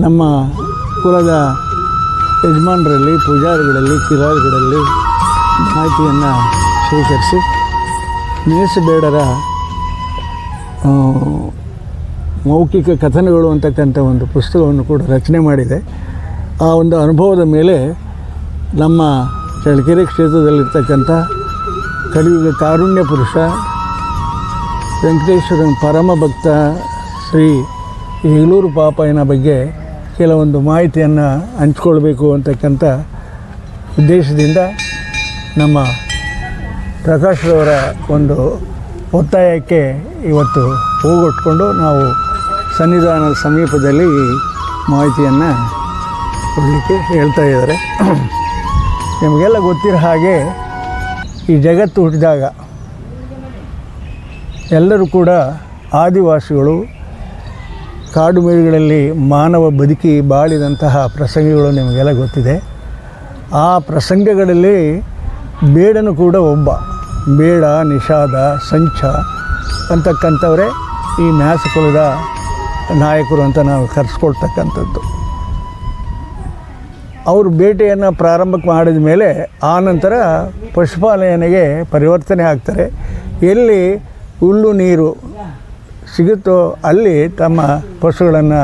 ನಮ್ಮ ಕುಲದ ಯಜಮಾನರಲ್ಲಿ, ಪೂಜಾರಿಗಳಲ್ಲಿ, ಕಿರಾರಿಗಳಲ್ಲಿ ಮಾಹಿತಿಯನ್ನು ಸ್ವೀಕರಿಸಿ ಮೇಸಬೇಡರ ಮೌಖಿಕ ಕಥನಗಳು ಅಂತಕ್ಕಂಥ ಒಂದು ಪುಸ್ತಕವನ್ನು ಕೂಡ ರಚನೆ ಮಾಡಿದೆ. ಆ ಒಂದು ಅನುಭವದ ಮೇಲೆ ನಮ್ಮ ಚಳ್ಳಕೆರೆ ಕ್ಷೇತ್ರದಲ್ಲಿರ್ತಕ್ಕಂಥ ಕಲಿಯುಗ ಕಾರುಣ್ಯ ಪುರುಷ ವೆಂಕಟೇಶ್ವರನ ಪರಮ ಭಕ್ತ ಶ್ರೀ ಹೆಗ್ಲೂರು ಪಾಪಯ್ಯನ ಬಗ್ಗೆ ಕೆಲವೊಂದು ಮಾಹಿತಿಯನ್ನು ಹಂಚ್ಕೊಳ್ಬೇಕು ಅಂತಕ್ಕಂಥ ಉದ್ದೇಶದಿಂದ ನಮ್ಮ ಪ್ರಕಾಶ್ರವರ ಒಂದು ಒತ್ತಾಯಕ್ಕೆ ಇವತ್ತು ಹೋಗೊಟ್ಕೊಂಡು ನಾವು ಸನ್ನಿಧಾನದ ಸಮೀಪದಲ್ಲಿ ಈ ಮಾಹಿತಿಯನ್ನು ಕೊಡಲಿಕ್ಕೆ ಹೇಳ್ತಾ ಇದ್ದಾರೆ. ನಿಮಗೆಲ್ಲ ಗೊತ್ತಿರೋ ಹಾಗೆ ಈ ಜಗತ್ತು ಹುಟ್ಟಿದಾಗ ಎಲ್ಲರೂ ಕೂಡ ಆದಿವಾಸಿಗಳು ಕಾಡು ಮೇಡುಗಳಲ್ಲಿ ಮಾನವ ಬದುಕಿ ಬಾಳಿದಂತಹ ಪ್ರಸಂಗಗಳು ನಿಮಗೆಲ್ಲ ಗೊತ್ತಿದೆ. ಆ ಪ್ರಸಂಗಗಳಲ್ಲಿ ಬೇಡನು ಕೂಡ ಒಬ್ಬ. ಬೇಡ, ನಿಷಾದ, ಸಂಚ ಅಂತಕ್ಕಂಥವರೇ ಈ ಮ್ಯಾಸಕುಲದ ನಾಯಕರು ಅಂತ ನಾವು ಕರೆಸ್ಕೊಳ್ತಕ್ಕಂಥದ್ದು. ಅವರು ಬೇಟೆಯನ್ನು ಪ್ರಾರಂಭಕ್ಕೆ ಮಾಡಿದ ಮೇಲೆ ಆ ನಂತರ ಪಶುಪಾಲನೆಗೆ ಪರಿವರ್ತನೆ ಆಗ್ತಾರೆ. ಎಲ್ಲಿ ಹುಲ್ಲು ನೀರು ಸಿಗುತ್ತೋ ಅಲ್ಲಿ ತಮ್ಮ ಪಶುಗಳನ್ನು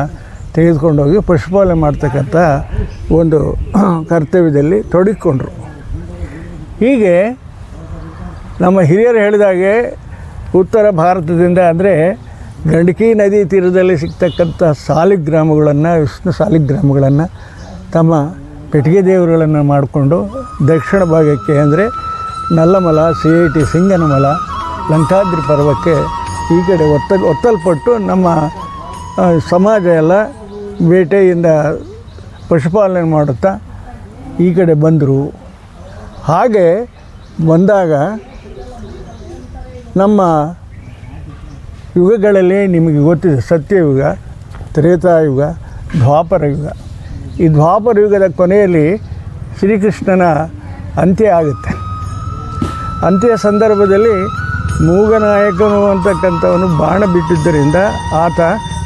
ತೆಗೆದುಕೊಂಡೋಗಿ ಪಶುಪಾಲನೆ ಮಾಡ್ತಕ್ಕಂಥ ಒಂದು ಕರ್ತವ್ಯದಲ್ಲಿ ತೊಡಗಿಕೊಂಡ್ರು. ಹೀಗೆ ನಮ್ಮ ಹಿರಿಯರು ಹೇಳಿದಾಗೆ ಉತ್ತರ ಭಾರತದಿಂದ ಅಂದರೆ ಗಂಡಕಿ ನದಿ ತೀರದಲ್ಲಿ ಸಿಗ್ತಕ್ಕಂಥ ಸಾಲಿಗ್ರಾಮಗಳನ್ನು, ವಿಷ್ಣು ಸಾಲಿಗ್ರಾಮಗಳನ್ನು ತಮ್ಮ ಪೆಟ್ಟಿಗೆ ದೇವರುಗಳನ್ನು ಮಾಡಿಕೊಂಡು ದಕ್ಷಿಣ ಭಾಗಕ್ಕೆ ಅಂದರೆ ನಲ್ಲಮಲ, CIT ಸಿಂಗನಮಲ, ಲಂಕಾದ್ರಿ ಪರ್ವಕ್ಕೆ ಈ ಕಡೆ ಒತ್ತಲ್ಪಟ್ಟು ನಮ್ಮ ಸಮಾಜ ಎಲ್ಲ ಬೇಟೆಯಿಂದ ಪಶುಪಾಲನೆ ಮಾಡುತ್ತಾ ಈ ಕಡೆ ಬಂದರು. ಹಾಗೆ ಬಂದಾಗ ನಮ್ಮ ಯುಗಗಳಲ್ಲಿ ನಿಮಗೆ ಗೊತ್ತಿದೆ, ಸತ್ಯಯುಗ, ತ್ರೇತಾಯುಗ, ದ್ವಾಪರ ಯುಗ. ಈ ದ್ವಾಪರ ಯುಗದ ಕೊನೆಯಲ್ಲಿ ಶ್ರೀಕೃಷ್ಣನ ಅಂತ್ಯ ಆಗುತ್ತೆ. ಅಂತ್ಯ ಸಂದರ್ಭದಲ್ಲಿ ಮೂಗನಾಯಕನು ಅಂತಕ್ಕಂಥವನು ಬಾಣ ಬಿಟ್ಟಿದ್ದರಿಂದ ಆತ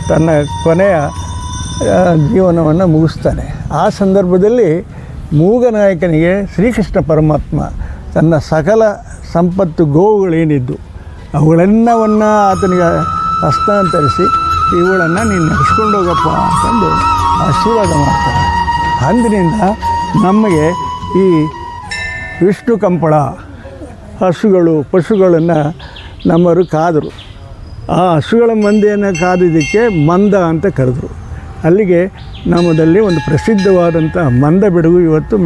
ತನ್ನ ಕೊನೆಯ ಜೀವನವನ್ನು ಮುಗಿಸ್ತಾನೆ. ಆ ಸಂದರ್ಭದಲ್ಲಿ ಮೂಗನಾಯಕನಿಗೆ ಶ್ರೀಕೃಷ್ಣ ಪರಮಾತ್ಮ ತನ್ನ ಸಕಲ ಸಂಪತ್ತು ಗೋವುಗಳೇನಿದ್ದು ಅವುಗಳೆಲ್ಲವನ್ನು ಆತನಿಗೆ ಹಸ್ತಾಂತರಿಸಿ ಇವುಗಳನ್ನು ನೀನು ನಡೆಸ್ಕೊಂಡೋಗಪ್ಪ ಅಂತಂದು ಆಶೀರ್ವಾದ ಮಾಡ್ತಾರೆ. ಅಂದಿನಿಂದ ನಮಗೆ ಈ ವಿಷ್ಣು ಕಂಪಳ ಹಸುಗಳು, ಪಶುಗಳನ್ನು ನಮ್ಮವರು ಕಾದರು. ಆ ಹಸುಗಳ ಮಂದೆಯನ್ನು ಕಾದಿದ್ದಕ್ಕೆ ಮಂದ ಅಂತ ಕರೆದರು. ಅಲ್ಲಿಗೆ ನಮ್ಮದಲ್ಲಿ ಒಂದು ಪ್ರಸಿದ್ಧವಾದಂಥ ಮಂದ ಬೆಡಗು ಇವತ್ತು